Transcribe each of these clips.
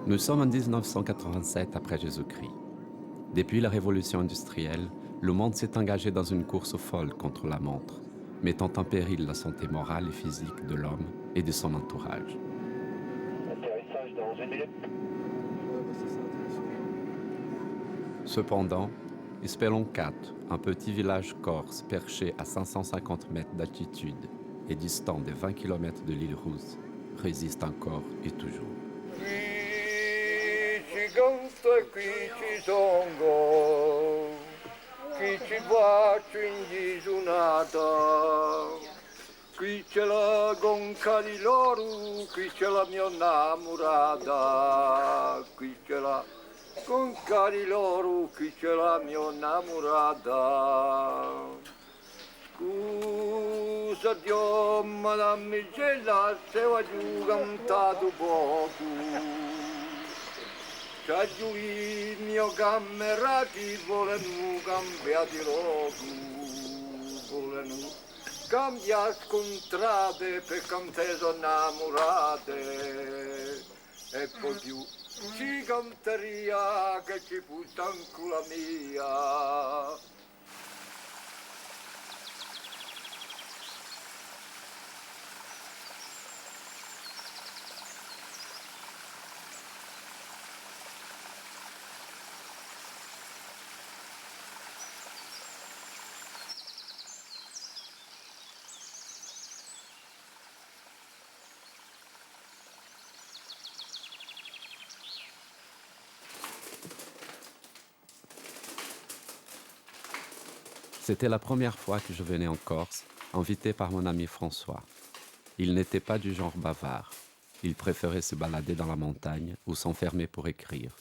Nous sommes en 1987 après Jésus-Christ. Depuis la révolution industrielle, le monde s'est engagé dans une course folle contre la montre, mettant en péril la santé morale et physique de l'homme et de son entourage. Atterrissage dans une minute. Cependant, Speloncato, un petit village corse perché à 550 mètres d'altitude et distant de 20 km de l'île Rousse, résiste encore et toujours. Qui ci canto e qui ci songo, qui ci bacio in disunata, qui c'è la gonca di loro, qui c'è la mia innamorata, qui c'è la gonca di loro, qui c'è la mia innamorata. Scusa Dio, madame Migella, se va giù cantato poco. C'ha giù il mio cammerati, volevano cambiare loco, volevano cambiare scontrate per cantare sono innamorate. E poi più ci canteria che ci fu tanto la mia. C'était la première fois que je venais en Corse, invité par mon ami François. Il n'était pas du genre bavard. Il préférait se balader dans la montagne ou s'enfermer pour écrire.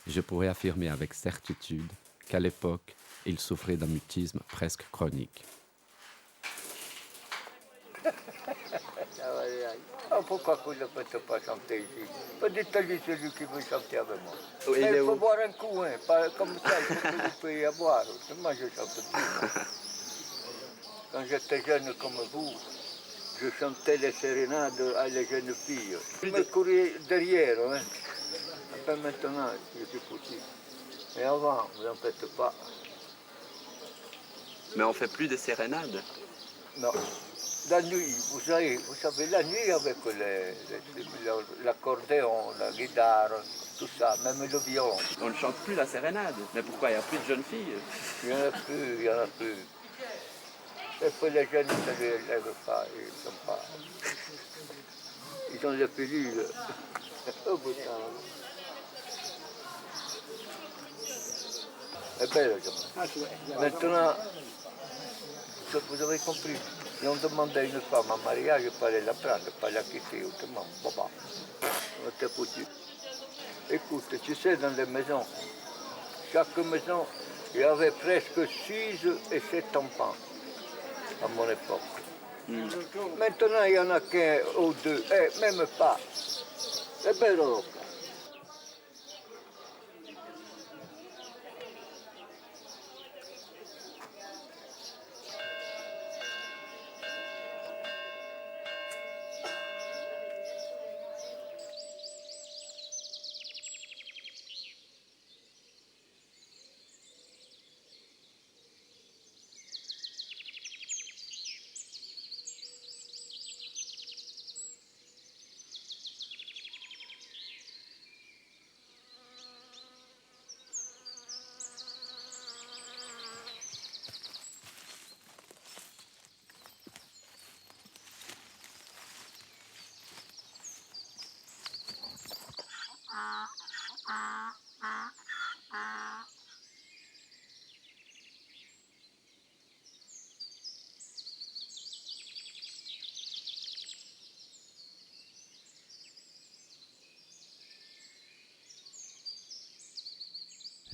Je pourrais affirmer avec certitude qu'à l'époque, il souffrait d'un mutisme presque chronique. Pourquoi vous ne faites pas chanter ici? Dites-lui celui qui veut chanter avec moi. Oui, Mais il est il faut où? boire un coup, hein, pas comme ça, il faut que vous puissiez boire. Moi, je chante plus. Moi. Quand j'étais jeune comme vous, je chantais les sérénades à les jeunes filles. Je me courais derrière, hein. Après maintenant, je suis foutu. Mais avant, vous n'en faites pas. Mais on fait plus de sérénades. Non. La nuit, vous savez, la nuit avec l'accordéon, la guitare, tout ça, même le violon. On ne chante plus la sérénade. Mais pourquoi? Il n'y a plus de jeunes filles. Il n'y en a plus, il n'y en a plus. Et puis les jeunes ne les lèvent pas, ils ne sont pas. Ils ont des pilules. Oh putain. È bello, maintenant, vous avez compris. Et on demandait à une femme en mariage, il fallait la prendre, pas la quitter, autrement, baba. On était foutu. Écoute, tu sais, dans les maisons, chaque maison, il y avait presque 6 et 7 enfants à mon époque. Maintenant, il n'y en a qu'un ou deux, même pas. C'est bello.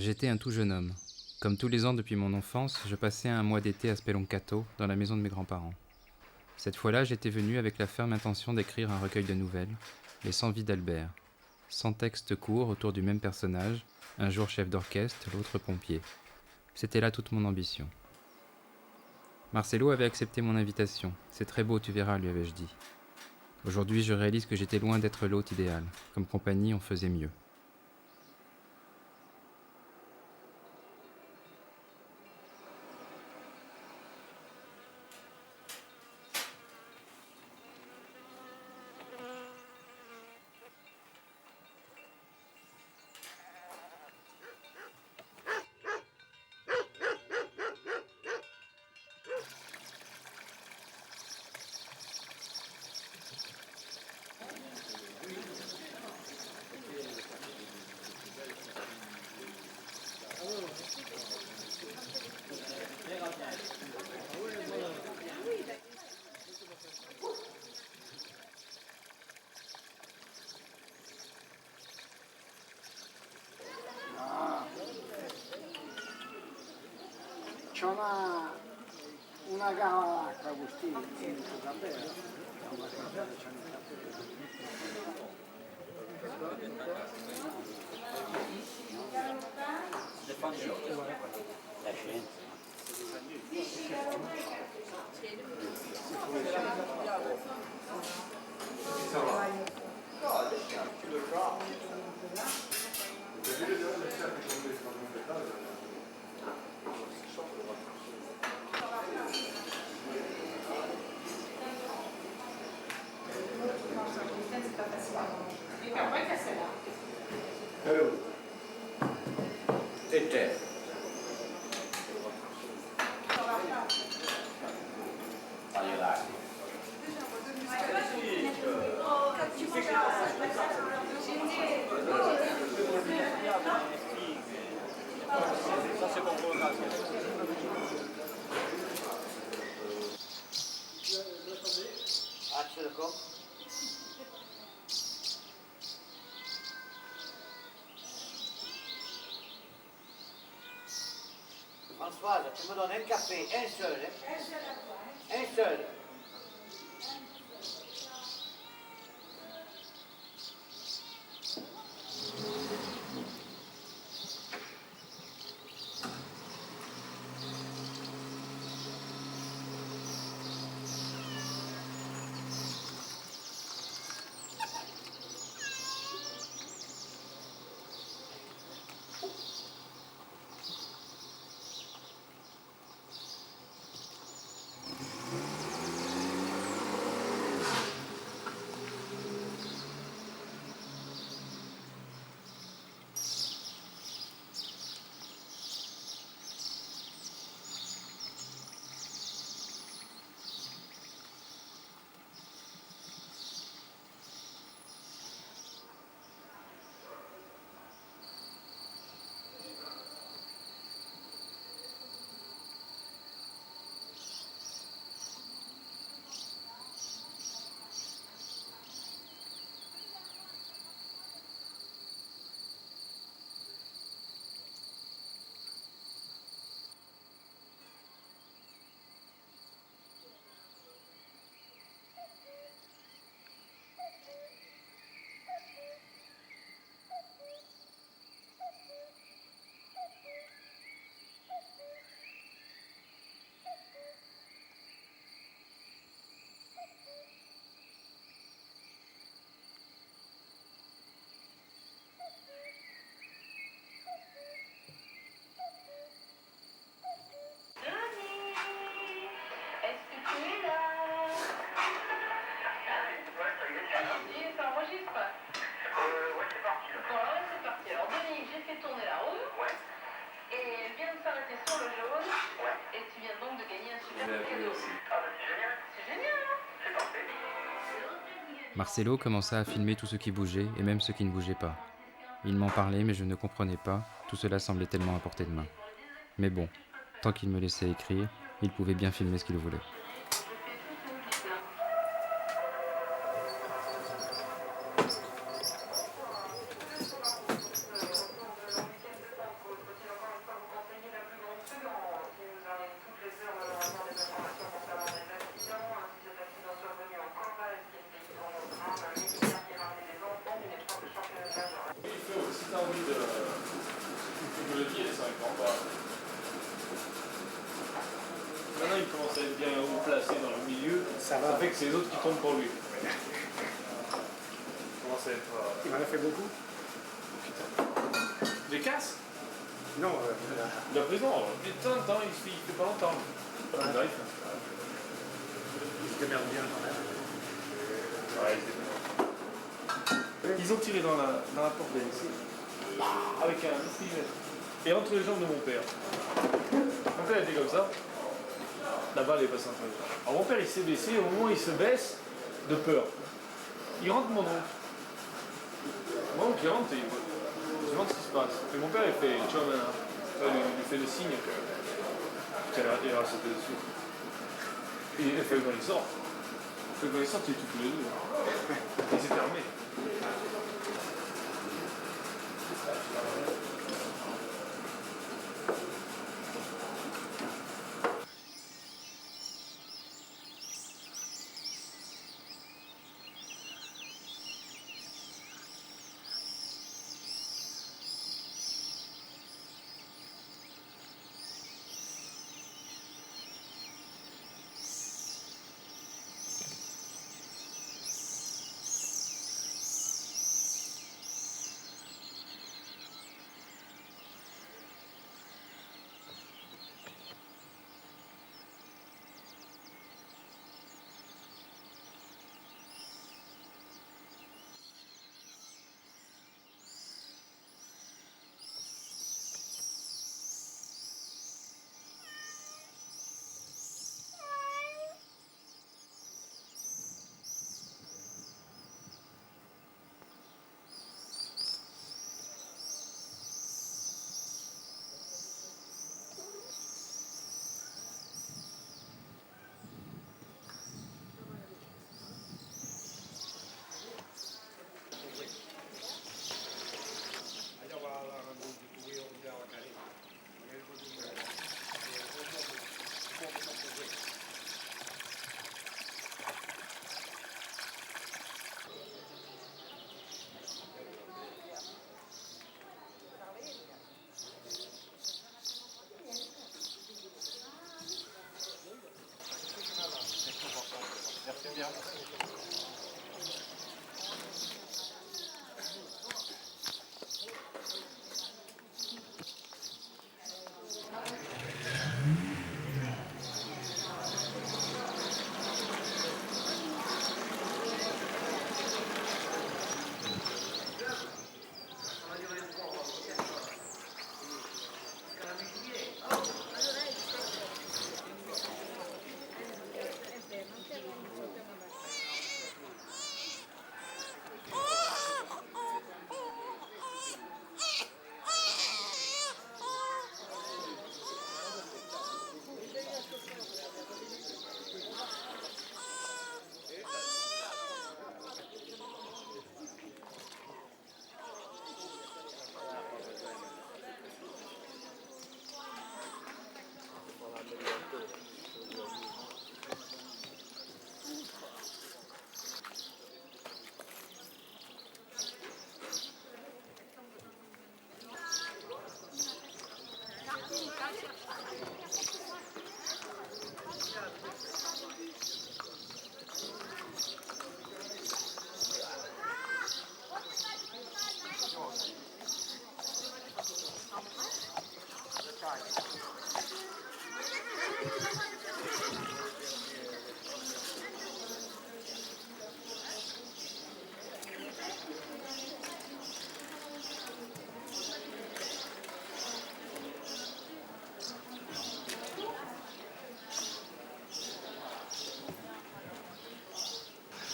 J'étais un tout jeune homme. Comme tous les ans depuis mon enfance, je passais un mois d'été à Speloncato, dans la maison de mes grands-parents. Cette fois-là, j'étais venu avec la ferme intention d'écrire un recueil de nouvelles, Les 100 vies d'Albert. 100 textes courts autour du même personnage, un jour chef d'orchestre, l'autre pompier. C'était là toute mon ambition. Marcelo avait accepté mon invitation. « C'est très beau, tu verras », lui avais-je dit. Aujourd'hui, je réalise que j'étais loin d'être l'hôte idéal. Comme compagnie, on faisait mieux. C'è una gamba d'acqua così, davvero? La scienza. E te? Françoise, tu me donnes un café, un seul, hein? Un seul. Marcelo commença à filmer tout ce qui bougeait et même ce qui ne bougeait pas. Il m'en parlait mais je ne comprenais pas, tout cela semblait tellement à portée de main. Mais bon, tant qu'il me laissait écrire, il pouvait bien filmer ce qu'il voulait. Maintenant, il commence à être bien haut placé dans le milieu. Ça fait que c'est les autres qui tombent pour lui. commençait à être... Il m'en a fait beaucoup. Des casses Non, La prison, mais de temps en temps, il fait pas longtemps. Pas longtemps, il fait. il se démerde bien quand même. Ouais, il était bien. Ils ont tiré dans la porte de ici, avec un pistolet. Et entre les jambes de mon père. Mon père était comme ça. La balle est passée entre les jambes. Alors mon père il s'est baissé, au moment où il se baisse, de peur. Il rentre mon oncle. Mon oncle il rentre et il se demande ce qui se passe. Et mon père il fait, tu vois, il fait le signe que il va sauter dessus. Et il fait quand il sort. Quand il sort, il est tout tous les deux. Il s'est fermé.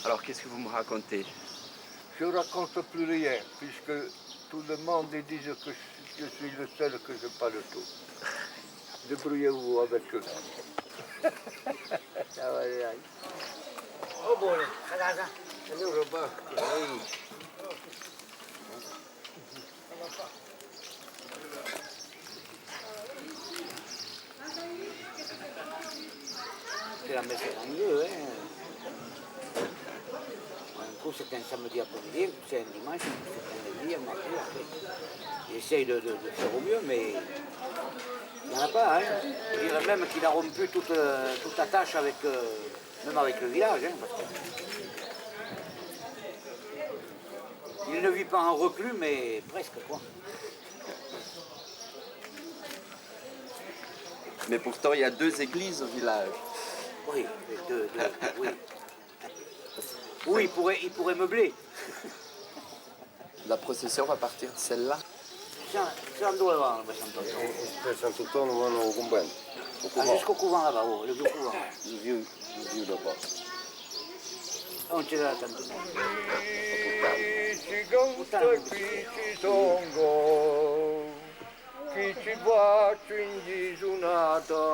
Alors qu'est-ce que vous me racontez? Je ne raconte plus rien, puisque tout le monde dit que je suis le seul que je parle tout. Débrouillez-vous avec eux. Oh buone, a casa. C'est la messe en lieu, hein. Un coup c'est un samedi après-midi, c'est un dimanche, c'est un lundi, un mardi, après. Il essaye de faire au mieux, mais il n'y en a pas, hein. Je dirais même qu'il a rompu toute attache avec, même avec le village, hein, parce que Il ne vit pas en reclus, mais presque, quoi. Mais pourtant, il y a 2 églises au village. Oui, oui. Oui, il pourrait meubler. La procession va partir de celle-là. Siamo dove vanno per Sant'Antonio? Per Sant'Antonio vanno al convento. Jusqu'au couvent là-bas, oh, le vieux couvent. Il vieux là-bas. Non c'è da tanto. Ci conta qui ci songo, qui ci faccio in disunata.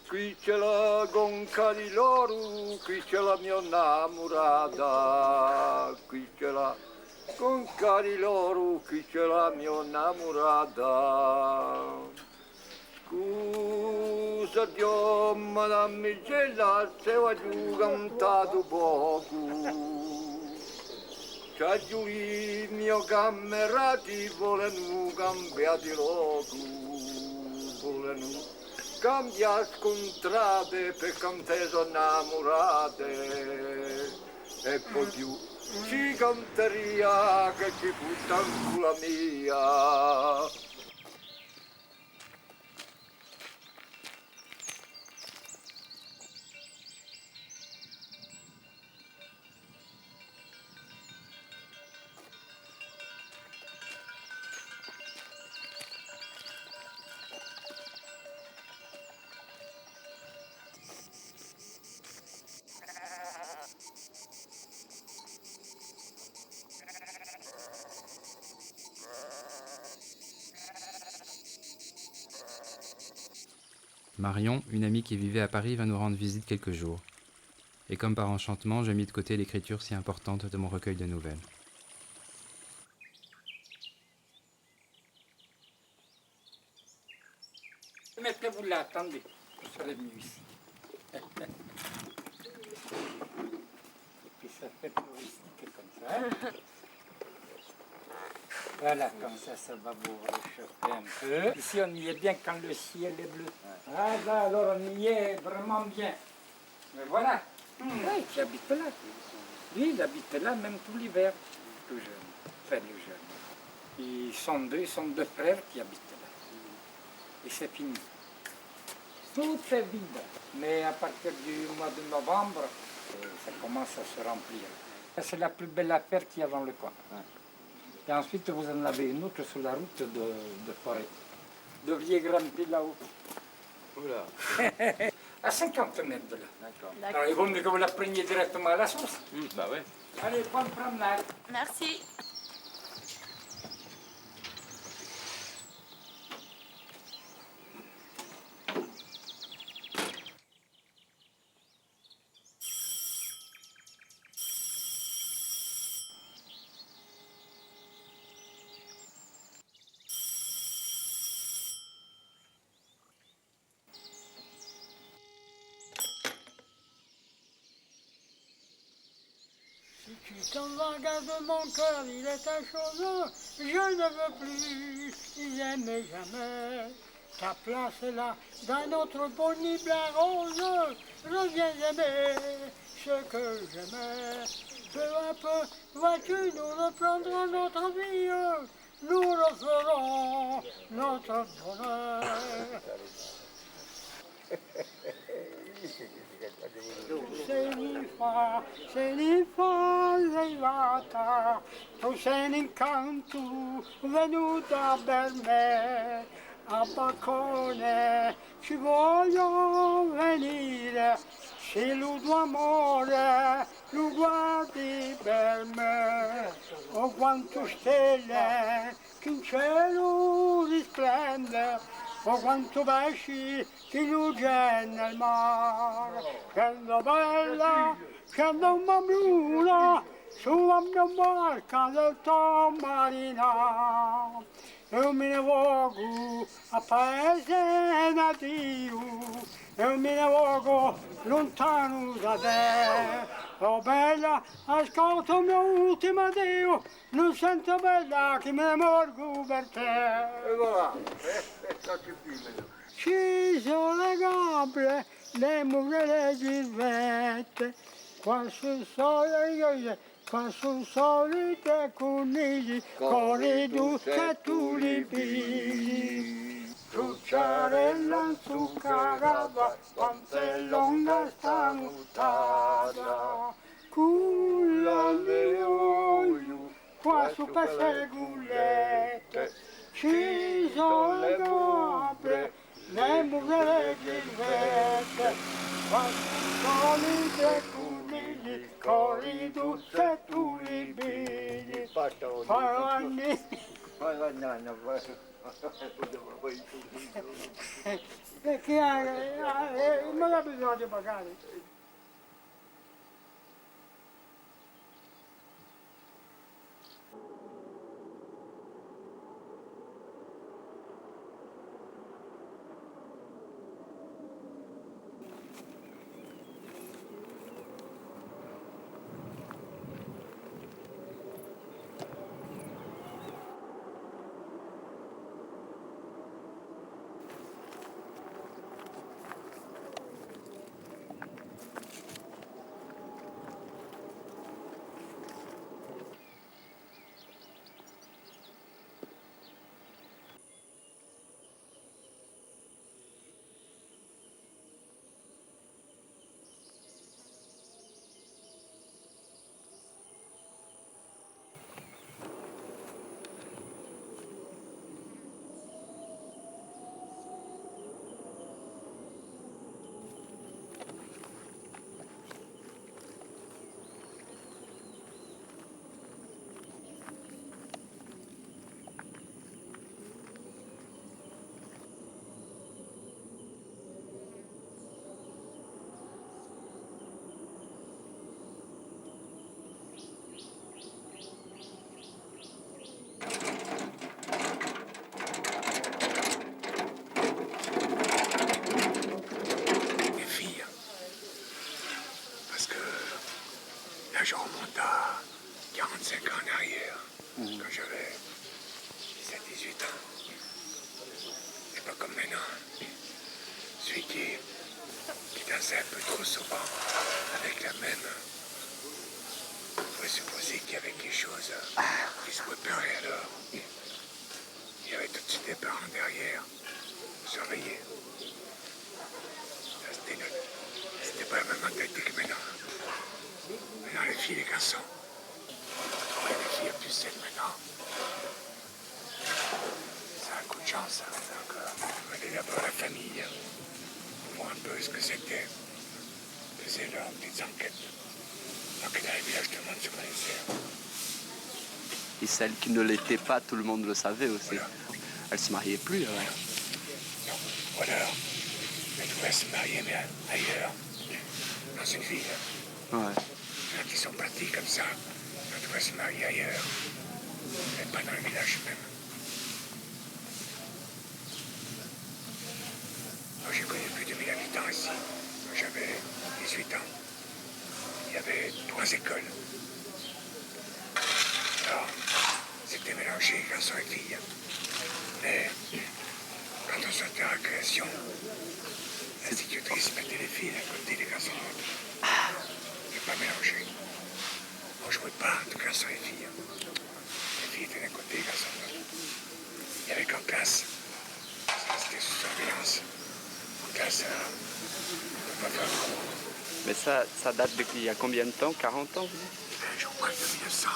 Qui c'è la gonca di loro, qui c'è la mia innamorata. Qui c'è la gonca di loro, qui c'è la mia innamorata. Scusa Dio, madame Migella, se ho giù cantato poco. C'ha giù il mio cammerati, volenu cambiati loco, volenu cambiare scontrate per cantare sono innamorate. E poi più ci canteria che ci butta in culo mia. Marion, une amie qui vivait à Paris, vint nous rendre visite quelques jours. Et comme par enchantement, je mis de côté l'écriture si importante de mon recueil de nouvelles. Mettez-vous là, attendez, je serai venu ici. Et puis ça fait touristique comme ça. Hein? Voilà, comme ça va vous réchauffer un peu. Ici, on y est bien quand le ciel est bleu. Ah là, alors on y est vraiment bien. Mais voilà, oui, qui habite là. Lui, il habite là même tout l'hiver, tout jeune, enfin le jeune. Ils sont deux frères qui habitent là. Et c'est fini. Tout est vide, mais à partir du mois de novembre, ça commence à se remplir. C'est la plus belle affaire qu'il y a dans le coin. Et ensuite, vous en avez une autre sur la route de forêt. Vous devriez grimper là-haut. Oula. À 50 mètres de là. D'accord. Alors, il vaut mieux que vous la preniez directement à la source. Bah ouais. Allez, bonne promenade. Merci. Si tu t'en vas, garde mon cœur, il est ta chose, je ne veux plus, il n'aimait jamais. Ta place est là, dans notre beau nid blanc rose, reviens aimer ce que j'aimais. Peu à peu, vas-tu nous reprendre notre vie, nous referons notre bonheur. Se li fa arrivata, tu sei un incanto venuta per me, a balcone ci voglio venire, se lo tuo amore lo guardi per me, oh quanto stelle che in cielo risplende, oh quanto pesci che luce nel mare, che bella, che mamma su la mia barca del tuo marina. Io me ne vogo a paese nativo, io me ne vogo lontano da te. Oh bella, ascolta il mio ultimo addio, non sento bella che me ne morgo per te. E voilà, eccoci qui. Ci sono le gabbie, le mura le girvette, quasi sono io, qua sul solite conigli, corri tutte tu li pigli. Ciucciarella zuccarava, quanto è lunga sta mutata, culla le olio, qua su per segulette, ci sono le gabre, le mucche ghirette, qua su solite conigli, corri tutte tu li pigli. Perché non ha bisogno di pagare. Là, je remonte à 45 ans en arrière, quand j'avais 17-18 ans. C'est pas comme maintenant. Celui qui dansait un peu trop souvent avec la même, on pourrait supposer qu'il y avait quelque chose qui se préparait alors. Il y avait tout de suite des parents derrière, surveiller. C'était pas la même mentalité que maintenant. Maintenant, les filles et les garçons. On trouverait des filles plus saines maintenant. C'est un coup de chance. Donc, on allait d'abord à la famille, pour voir un peu ce que c'était. On faisait leurs petites enquêtes. Donc, dans les villages, tout le monde se connaissait. Et celles qui ne l'étaient pas, tout le monde le savait aussi. Voilà. Elles se mariaient plus, ouais. Non. Ou alors, elles pouvaient se marier, mais ailleurs, dans une ville. Ouais. Il y en a qui sont partis comme ça, elles pouvaient se marier ailleurs, mais pas dans le village même. Moi, j'ai connu plus de 1000 habitants ici. Quand j'avais 18 ans, il y avait 3 écoles. Alors, c'était mélangé, garçons et filles. Mais quand on sortait à la récréation, l'institutrice mettait les filles d'un côté, les garçons de l'autre. Pas mélangé. On ne jouait pas entre garçons et filles. Les filles étaient d'un côté, les garçons de l'autre. Il y avait qu'en classe, c'était sous surveillance. En classe, on ne peut pas faire trop. Mais ça date d'il y a combien de temps? 40 ans, vous dites? Je crois que de 1900.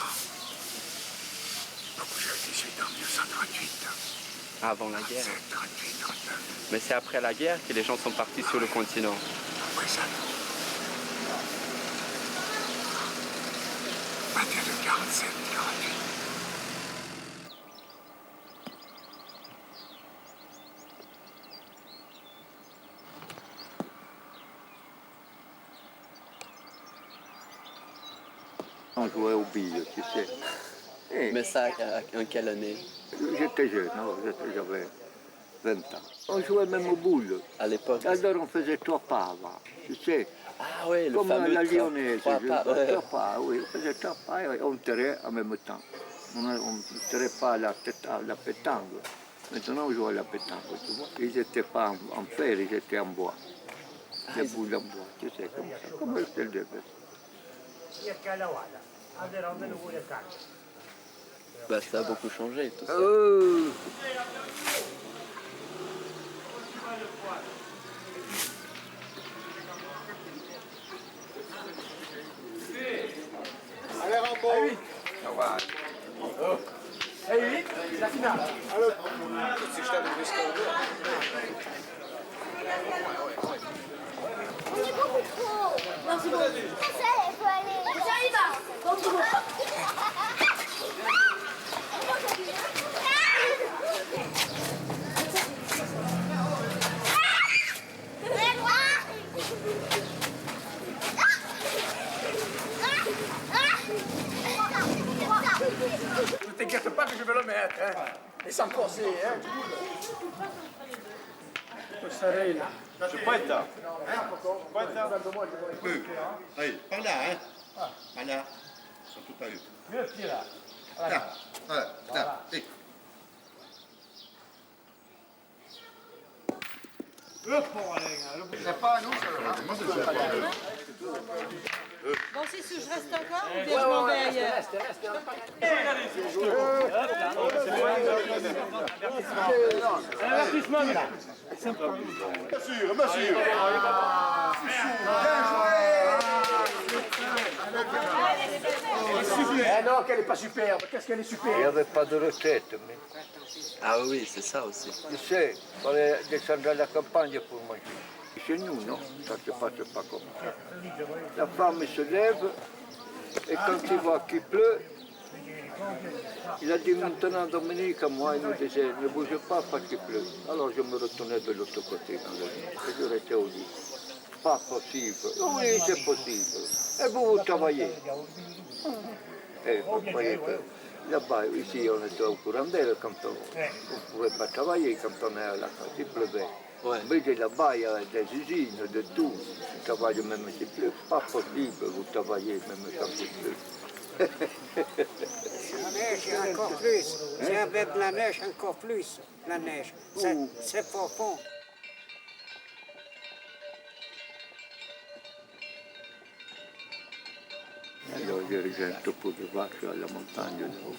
Donc j'avais 18 ans, 1938. Avant la guerre. 38, 39. Mais c'est après la guerre que les gens sont partis sur le continent. Après ça, à partir de 47, 48. On jouait aux billes, tu sais. Et Mais ça, en quelle année? j'étais jeune, j'avais 20 ans. On jouait même aux boules. À l'époque? Alors on faisait 3 pas avant, tu sais. Ah oui, le Comme fameux la lyonnaise, 3 pas. Ouais. 3 pas, oui, on faisait 3 pas et on tirait en même temps. On ne tirait pas à la pétanque. Maintenant on joue à la pétanque, tu vois. Ils n'étaient pas en fer, ils étaient en bois. Des boules en bois, tu sais, comme ça, comme le tel de bête. Bah, ça a beaucoup changé, tout ça. Allez, Rambo. Allez, vite, c'est la finale. Alors, On est beaucoup trop. Non, c'est bon. Ça, il faut aller. Ça y va. Bon, c'est bon. ne t'inquiète pas que je vais le mettre, hein. Et sans forcer, hein. Aspetta. Allez, par là, hein. Par là. Ils sont tout à l'heure. Mieux pied là. Là, voilà, là. C'est pas à nous, ça. Bon, si je reste encore ou bien je m'en vais ailleurs? Bien sûr, bien sûr. Eh non, qu'elle n'est pas superbe. Qu'est-ce qu'elle est superbe? Il n'y avait pas de recette. Mais... Ah oui, c'est ça aussi. Tu sais, il fallait descendre à la campagne pour manger. Chez nous, non, ça ne se passe pas comme ça. La femme se lève et quand il voit qu'il pleut, il a dit maintenant Dominique, à moi, il me disait ne bouge pas parce qu'il pleut. Alors je me retournais de l'autre côté dans le lit et je restais au lit. Pas possible. Oui, c'est possible. Et vous travaillez. Et vous voyez que là-bas, ici, on était au courant d'elle quand on ne pouvait pas travailler quand on est à la fin, il pleuvait. Ouais. Mais là-bas, il y a des usines, de tout. Vous travaillez même s'il pleut. Pas possible, vous travaillez même quand il pleut. La neige, encore plus. C'est avec la neige, encore plus. La neige. C'est profond. Alors j'ai rejoint un troupeau de vaches à la montagne là-haut.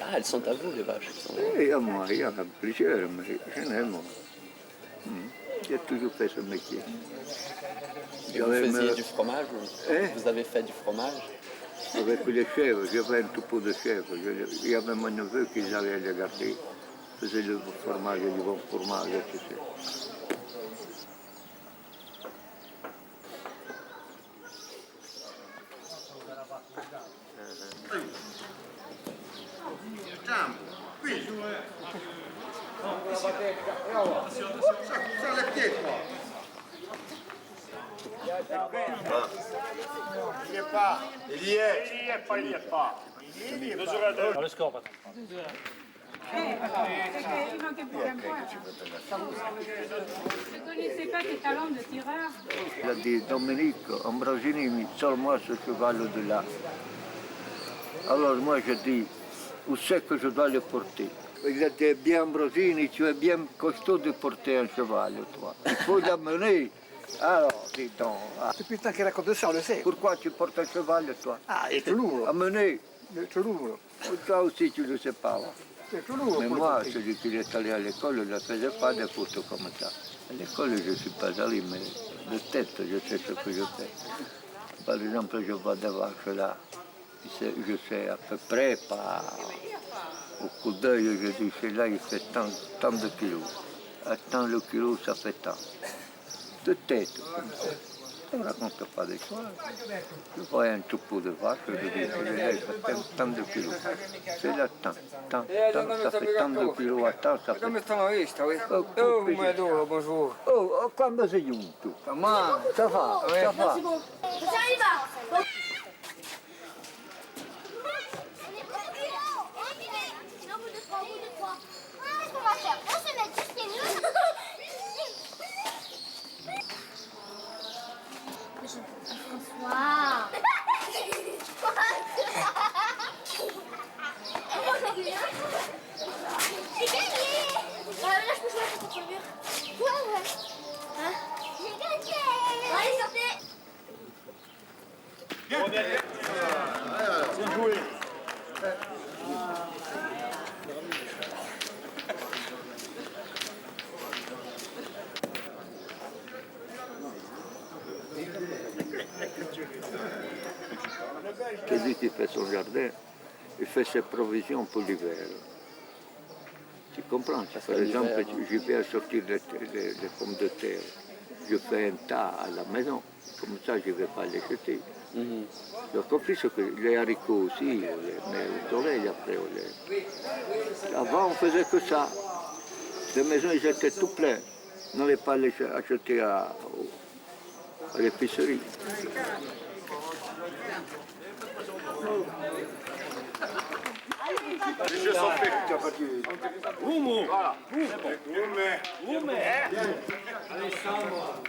Ah, elles sont à vous, les vaches. Et à moi, il y en a plusieurs, mais je n'aime pas. J'ai toujours fait ce métier. Et vous faisiez du fromage Hein? Vous avez fait du fromage? Avec les chèvres, j'avais un troupeau de chèvres. Il y avait mon neveu qui allait les garder. Faisait le fromage, du bon fromage, tu sais. Sur les pieds, quoi. Il n'y est pas. Il y est. Il n'y est pas, il n'y est pas. Il n'y est pas. Dans le score, patron. Il manquait plus qu'un point. Je ne connaissais pas tes talents de tireur. Il a dit Dominique, Ambrosini, sors-moi ce cheval de là. Alors moi je dis, où c'est que je dois le porter? Il a dit, bien Ambrosini, tu es bien costaud de porter un cheval, toi. Il faut l'amener. Alors, dis donc. Depuis le temps qu'il raconte ça, on le sait. Pourquoi tu portes un cheval, toi? Ah, il est tout lourd. Amener. Il est tout lourd. Toi aussi, tu ne le sais pas. C'est tout lourd. Mais moi, celui qui est allé à l'école, ne faisait pas des photos comme ça. À l'école, je ne suis pas allé, mais de tête, je sais ce que je fais. Par exemple, je vois des vaches là. Je sais à peu près, pas au coup d'œil, je dis, celui-là, il fait tant de kilos. À tant le kilo, ça fait tant. De tête, comme ça. On ne raconte pas d'histoire. Je vois un troupeau de vaches, je dis, celui-là, il fait tant de kilos. C'est là, tant, ça fait tant de kilos à tant, ça fait... Come stiamo vista? Oh, bonjour. Oh, quando sei giunto? Ma, Ça va, ça va. Ça y va. Qu'est-ce qu'on va faire? On se met juste les nœuds. François. J'ai gagné. Là, je peux jouer à contre le mur. Ouais. Hein? J'ai gagné. Allez, sortez. qui fait son jardin, il fait ses provisions pour l'hiver. Tu comprends? Par exemple, je vais sortir les pommes de terre. Je fais un tas à la maison. Comme ça, je ne vais pas les jeter. Donc, en plus, les haricots aussi, mais au soleil après. Avant, on faisait que ça. Les maisons, ils étaient tout pleins. On n'allait pas les acheter à l'épicerie. Je sens fait que tu as pas dit. Oumo. Voilà. Oumo. Allez, sans moi.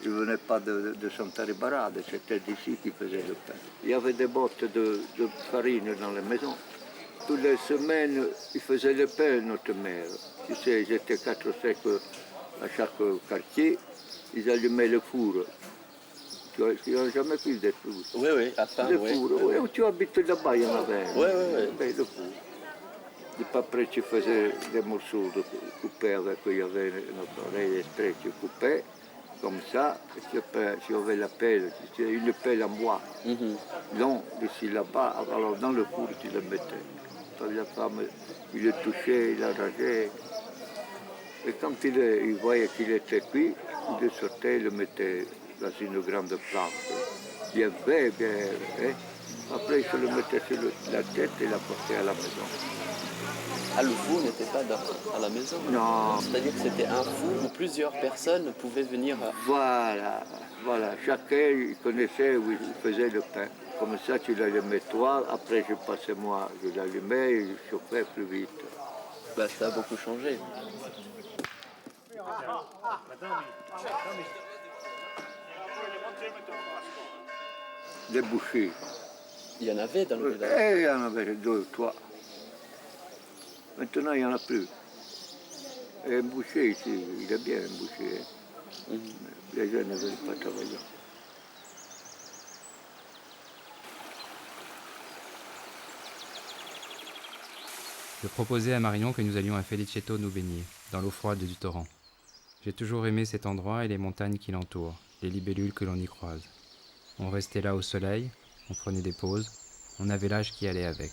Je ne venais pas de Santa Ribarade, c'était d'ici qu'ils faisaient le pain. Il y avait des bottes de farine dans les maisons. Toutes les semaines, ils faisaient le pain, notre mère. Tu sais, ils étaient 4 ou 5 à chaque quartier. Ils allumaient le four. Tu n'as jamais vu des fours? Oui, oui, à Pain, le oui. four, oui. Où tu habites là-bas, il y en avait. Oui, oui, oui. Le four. Et puis après, tu faisais des morceaux de coupés avec, il y avait notre oreille exprès, tu coupais. Comme ça, tu avais la pelle, une pelle en bois, long, ici là-bas, alors dans le four tu le mettais. La femme, il le touchait, il l'arrageait. Et quand il voyait qu'il était cuit, il le sortait, il le mettait dans une grande planche. Bien fait, bien. Hein? Après, il se le mettait sur la tête et l'apportait à la maison. Ah, le four n'était pas à la maison? Non. C'est-à-dire que c'était un four où plusieurs personnes pouvaient venir... Voilà. Chacun il connaissait où il faisait le pain. Comme ça, tu l'allumais toi, après je passais moi, je l'allumais et je chauffais plus vite. Bah, ça a beaucoup changé. Des bouchers. Il y en avait dans le village? Il y en avait 2 ou 3. Maintenant, il n'y en a plus. Et un boucher ici, il est bien un boucher. Les gens ne veulent pas travailler. Je proposais à Marion que nous allions à Felicetto nous baigner, dans l'eau froide du torrent. J'ai toujours aimé cet endroit et les montagnes qui l'entourent, les libellules que l'on y croise. On restait là au soleil, on prenait des pauses, on avait l'âge qui allait avec.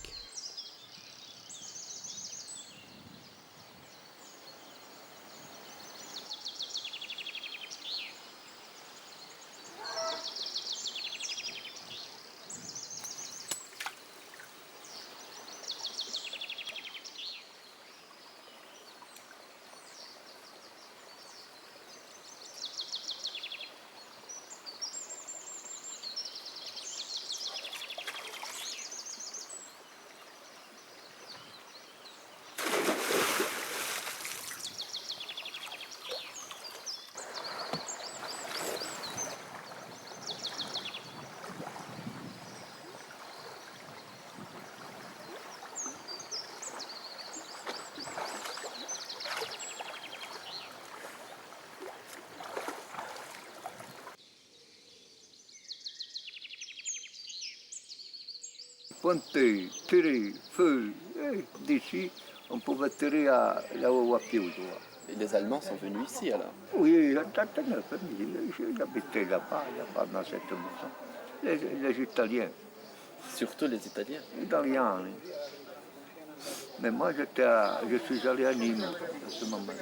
Pointer, tirer, feu, d'ici, on pouvait tirer là-haut à pied. Et les Allemands sont venus ici alors? Oui, j'habitais là-bas, dans cette maison. Les Italiens. Surtout les Italiens? Les Italiens, oui. Mais moi, je suis allé à Nîmes à ce moment.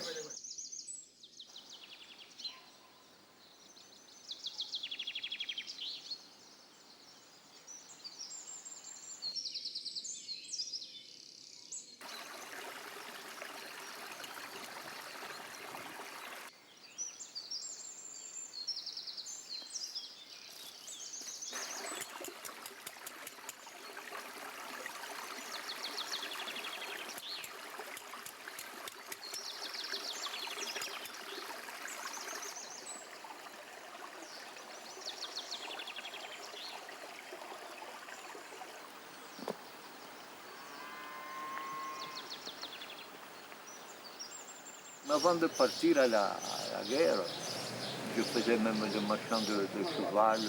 Avant de partir à la guerre, je faisais même des marchands de cheval.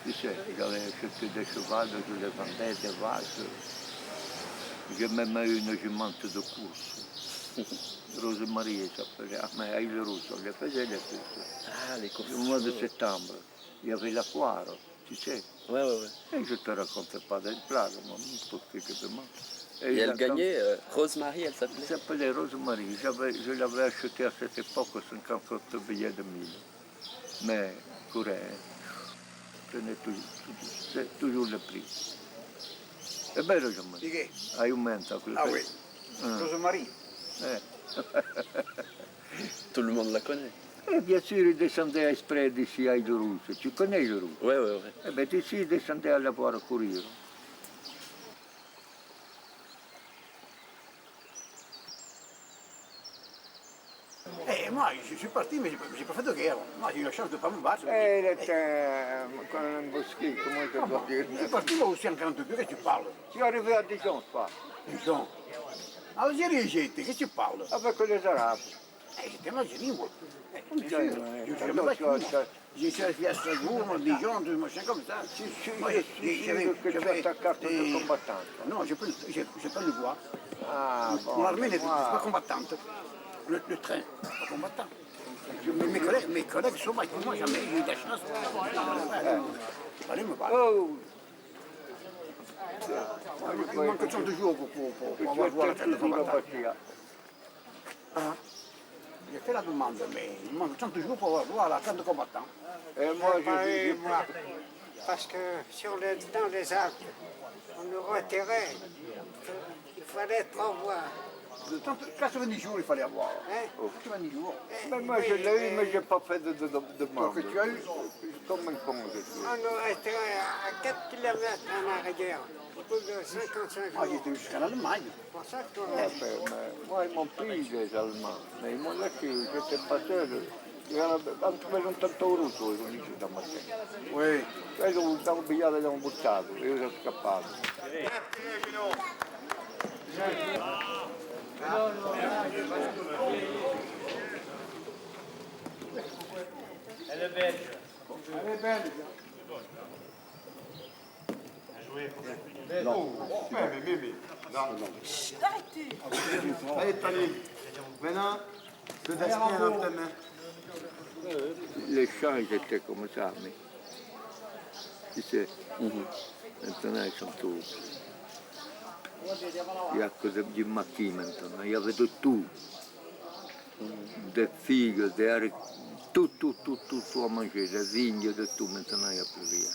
Tu sais, j'avais acheté des chevaux, je les vendais, des vaches. J'ai même eu une jumante de course. Rosemarie, elle s'appelait. Mais à Île Rousse, on les faisait les courses. Ah, les courses. Au mois de septembre, il y avait la foire, tu sais. Ouais, ouais, ouais. Et je ne te racontais pas des blagues, moi, pour que je demande. Et elle gagnait, Rosemary, elle s'appelait. Elle s'appelait Rosemarie. Je l'avais acheté à cette époque 50 billets de 1000. Mais, courait, c'est toujours le prix. È bello Gianmarco? Di che? Aumenta quello Ah che... oui, Rosemarie. Tout le monde la connaît. Et bien sûr, il descendait exprès d'ici à Île-Rousse. Tu connais Île-Rousse? Ouais, ouais, ouais. Eh bien, d'ici, il descendait à la voir courir. Moi, je suis parti, mais j'ai pas fait de guerre. Moi, j'ai eu la chance de ne pas me battre. Il était comme un bosquet, comment je dois dire? Je suis parti, moi aussi, en 42, qu'est-ce que tu parles? Tu es arrivé à Dijon, toi? Dijon. En Algérie, j'ai été, qu'est-ce que tu parles? Avec les Arabes. J'étais en Algérie, moi. Bien sûr. J'ai servi à Strasbourg, à Dijon, des machins comme ça. Moi, j'avais ta carte de combattant. Non, j'ai pas le voir. Ah, bon. Mon armée n'est pas combattante. Le train, pas combattant. Mes collègues sont battus. Moi, jamais j'ai eu de la chance. Il fallait me battre. Oh. Il manque 30 jours pour avoir la carte de combattant. J'ai fait la demande, mais il manque 30 jours pour avoir la carte de combattant. Et moi, j'ai moi. Parce que dans les Alpes, on nous retirait. Il fallait 3 mois. 90 jours, il fallait avoir. Hein? 90 jours. Mais moi, je l'ai eu, mais je n'ai pas fait de demande. Que tu as eu? Comme un con, je suis. On nous retirait à 4 km en arrière. Au bout de 55 jours. Ah, j'étais jusqu'à l'Allemagne. C'est pour ça que Moi, ils m'ont pris les Allemands, mais ils m'ont laissé, j'étais pas seul. Hanno preso un tanto russo ici da mattina. Oui. Quello stavo pigliato da un buttato, io sono scappato. Elle est belge. Elle est belge. Non. Allez, Tony. Maintenant, le destin est dans tes mains. Les champs, ils étaient comme ça, mais tu sais, maintenant ils sont tous. Il n'y a que du maquis maintenant, il y avait de tout. Des figues, des haricots, tout à manger, des vignes, de tout. Maintenant, il n'y a plus rien.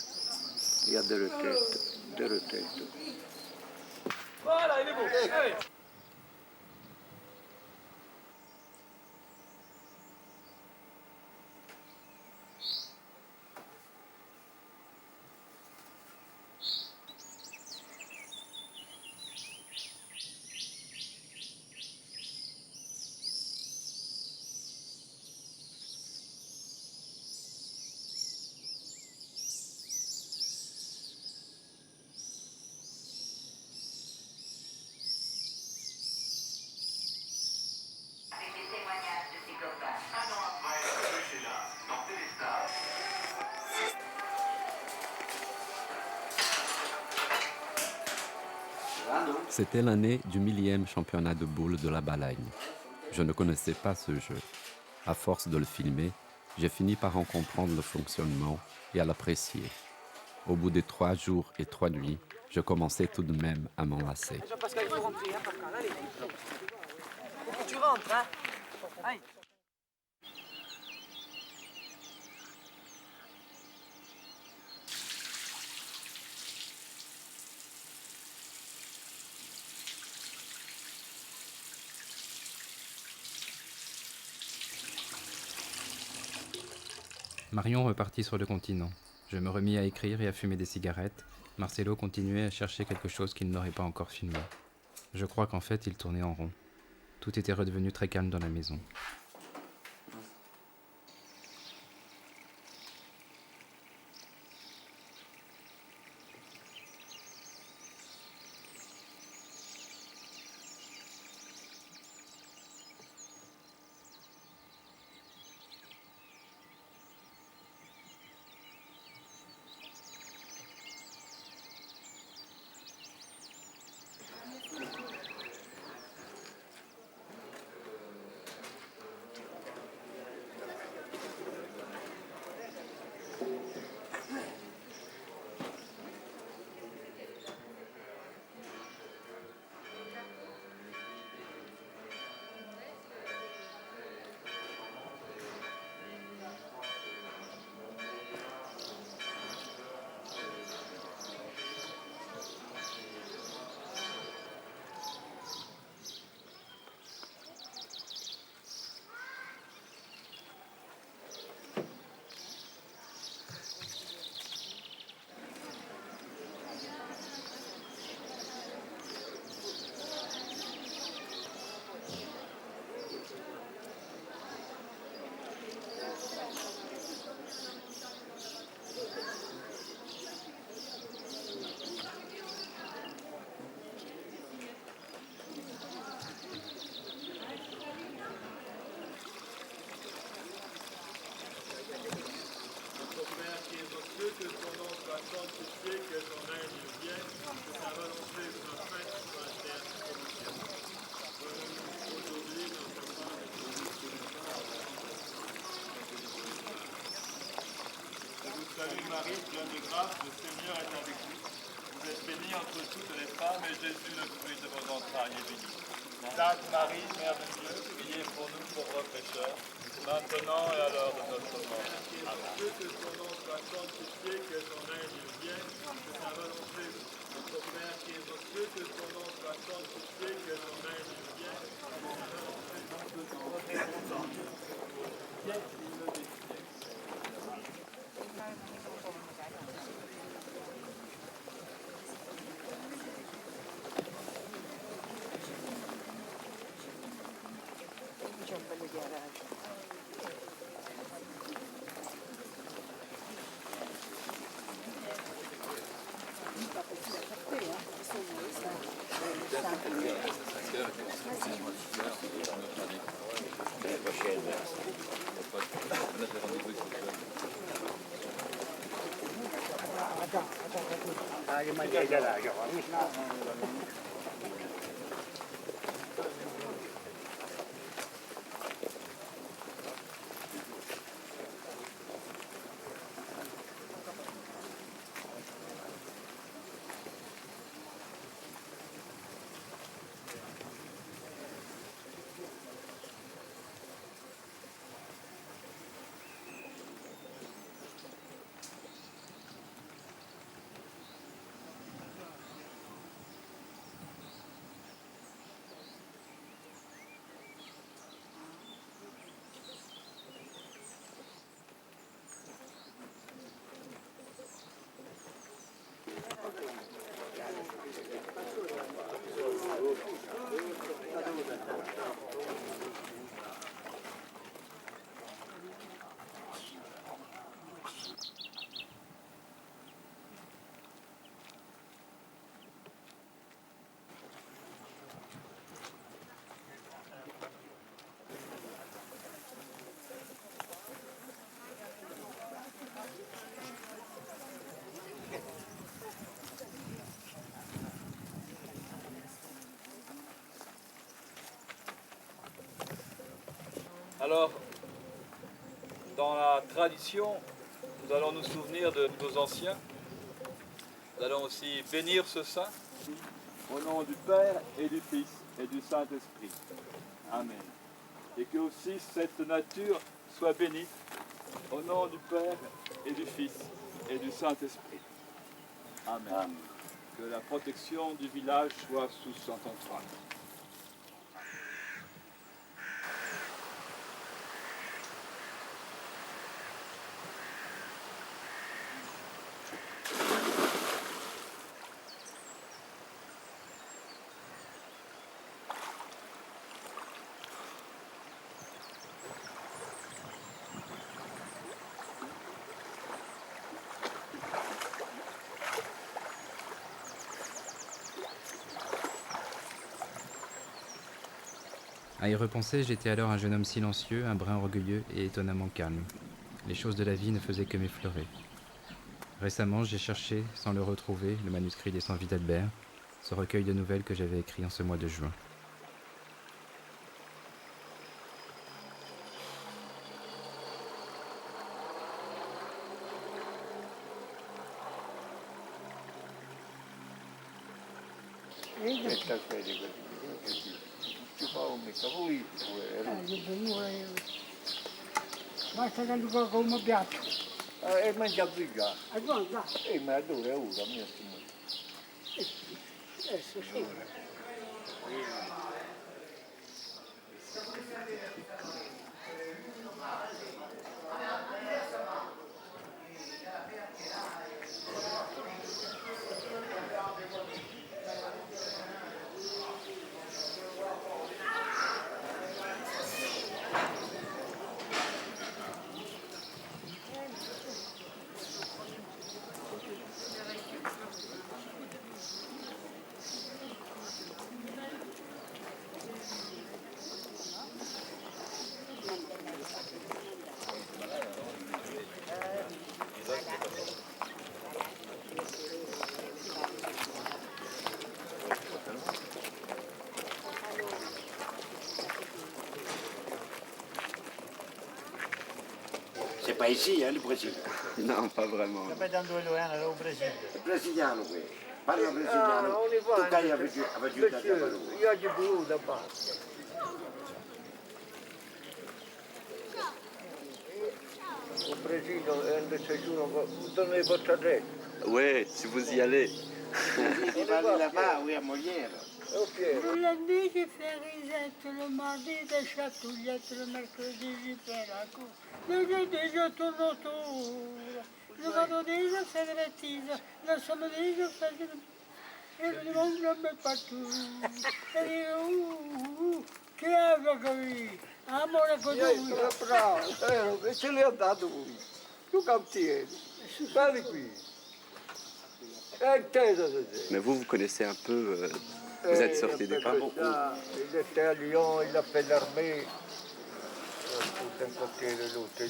Il y a des retraites, des retraites. Voilà, il est beau. Allez. C'était l'année du 1000e championnat de boules de la Balagne. Je ne connaissais pas ce jeu. À force de le filmer, j'ai fini par en comprendre le fonctionnement et à l'apprécier. Au bout des 3 jours et 3 nuits, je commençais tout de même à m'en lasser. Pascal, il faut rentrer, hein, Pascal, allez. Faut que tu rentres, hein. Allez. Marion repartit sur le continent. Je me remis à écrire et à fumer des cigarettes. Marcelo continuait à chercher quelque chose qu'il n'aurait pas encore filmé. Je crois qu'en fait, il tournait en rond. Tout était redevenu très calme dans la maison. grâce, le Seigneur est avec vous. Vous êtes bénie entre toutes les femmes et Jésus, le fruit de vos entrailles, est béni. Sainte Marie, Mère de Dieu, priez pour nous pauvres pécheurs, maintenant et à l'heure de notre mort. Amen. Que son nom soit sanctifié, que son règne vienne, que sa volonté, notre Père qui est aux cieux, que son nom soit sanctifié, que son règne vienne, que sa volonté, notre Père Alors, dans la tradition, nous allons nous souvenir de nos anciens. Nous allons aussi bénir ce saint. Au nom du Père et du Fils et du Saint-Esprit. Amen. Et que aussi cette nature soit bénie. Au nom du Père et du Fils et du Saint-Esprit. Amen. Amen. Que la protection du village soit sous son contrôle. À y repenser, j'étais alors un jeune homme silencieux, un brin orgueilleux et étonnamment calme. Les choses de la vie ne faisaient que m'effleurer. Récemment, j'ai cherché, sans le retrouver, le manuscrit des 100 vies d'Albert, ce recueil de nouvelles que j'avais écrit en ce mois de juin. Basta che lo come piatto. E mangia già. Guarda. Ma dove è ora, mio signore? Adesso sì. pas ici, hein, le Brésil. Non, pas vraiment. au Brésil. Brasiliano, oui. Parla brasiliano. on y va. Tu cailles avec Dieu, Monsieur, il y a du boulot là-bas. Au Brésil, un de ces jours, vous donnez votre adresse. Oui, si vous y allez. Il va aller là-bas, oui, à Molière. Ok. Le lundi, j'ai fait risette, le mardi, des chatouillettes, le mercredi, j'ai fait la cour. Le jeudi, je tourne autour. Le vendredi, je fais des bêtises. Le samedi, je fais des... Et le dimanche, je mets partout. Et dit, che è qui? Amore con Niente, bravo, e ce l'hai dato lui. Tu cantieri, vieni qui. È intesa di te. Mais vous connaissez un peu. Vous êtes sorti des pas beaucoup. Il était à Lyon, il a fait l'armée. D'un côté et de l'autre.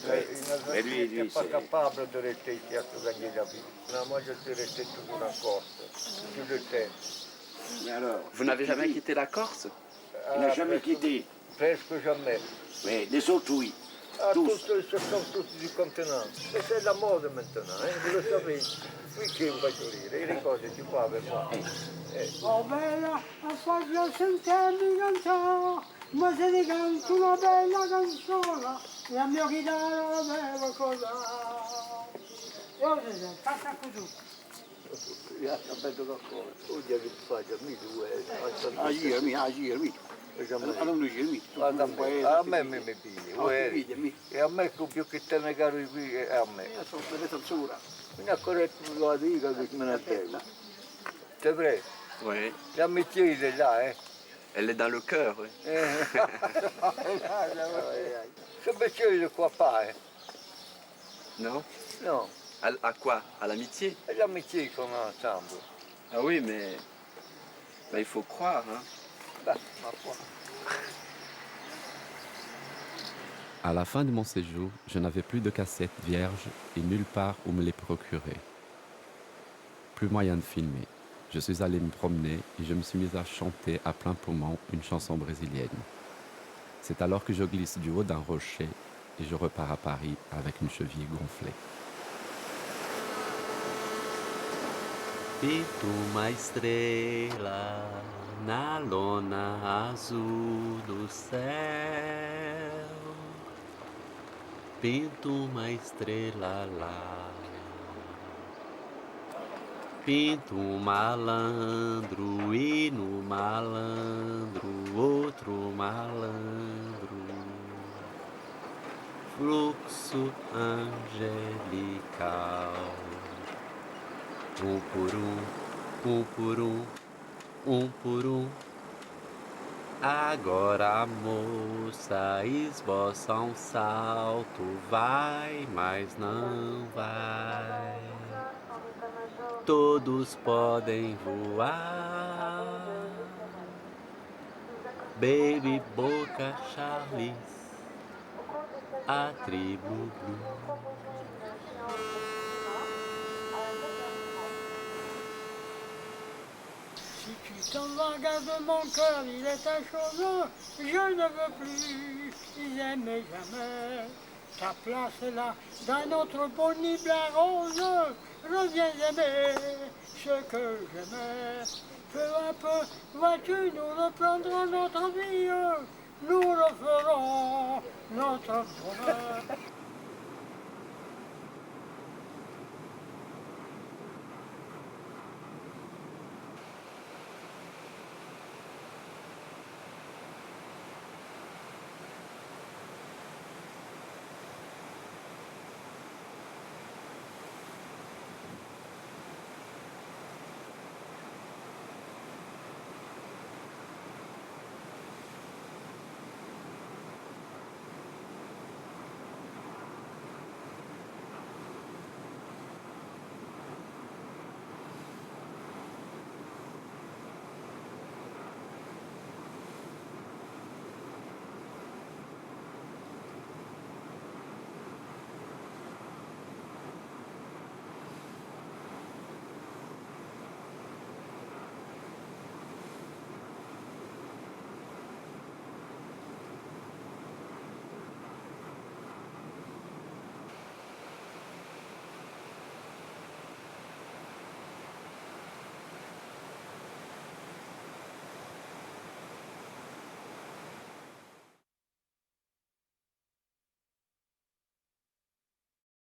Il n'était pas capable de rester ici à se gagner la vie. Non, moi, je suis resté toujours en Corse. Tu le sais. Mais alors, Vous n'avez jamais quitté la Corse? il n'a jamais quitté. Presque jamais. Mais les autres, oui. Ah, Tous. ce sont tous du continent. Et c'est la mode maintenant, vous le savez. Qui che faccio dire, le cose si fa per fare. Oh bella, affaccio sentirmi cantare, ma se ne canto una bella canzone, la mia chitarra aveva cosa. Io se fatta così. Ja sam vedo kako, ovdje bi svađa, mi due. A girami. Allora lui girami. A me mi pigli, e a me più che te ne caro qui è a me. Io sono per censura. Mi ha corretto la dica che me ne attendo. C'est vrai? Oui. L'amitié, il est là, hein? Elle est dans le cœur, oui. Ce monsieur, il ne croit pas, hein? Non? Non. À quoi? À l'amitié? C'est l'amitié qu'on a ensemble. Ah oui, mais il faut croire, hein? Bah, ma foi. À la fin de mon séjour, je n'avais plus de cassettes vierges et nulle part où me les procurer. Plus moyen de filmer. Je suis allé me promener et je me suis mis à chanter à plein poumon une chanson brésilienne. C'est alors que je glisse du haut d'un rocher et je repars à Paris avec une cheville gonflée. Pinto uma estrela na lona azul do céu. Pinto uma estrela lá. Pinto malandro e no malandro outro malandro. Fluxo angelical. Um por um, um por um, um por um. Agora a moça esboça um salto, vai, mas não vai. Todos podem voar. Baby, Boca, Charles, a tribo Blue. Si tu t'en vas, garde mon cœur, il est ta chose, je ne veux plus, jamais, jamais. Ta place est là, dans notre bonne rose, reviens aimer ce que j'aimais. Peu à peu, vas-tu nous reprendre notre vie, nous referons notre bonheur.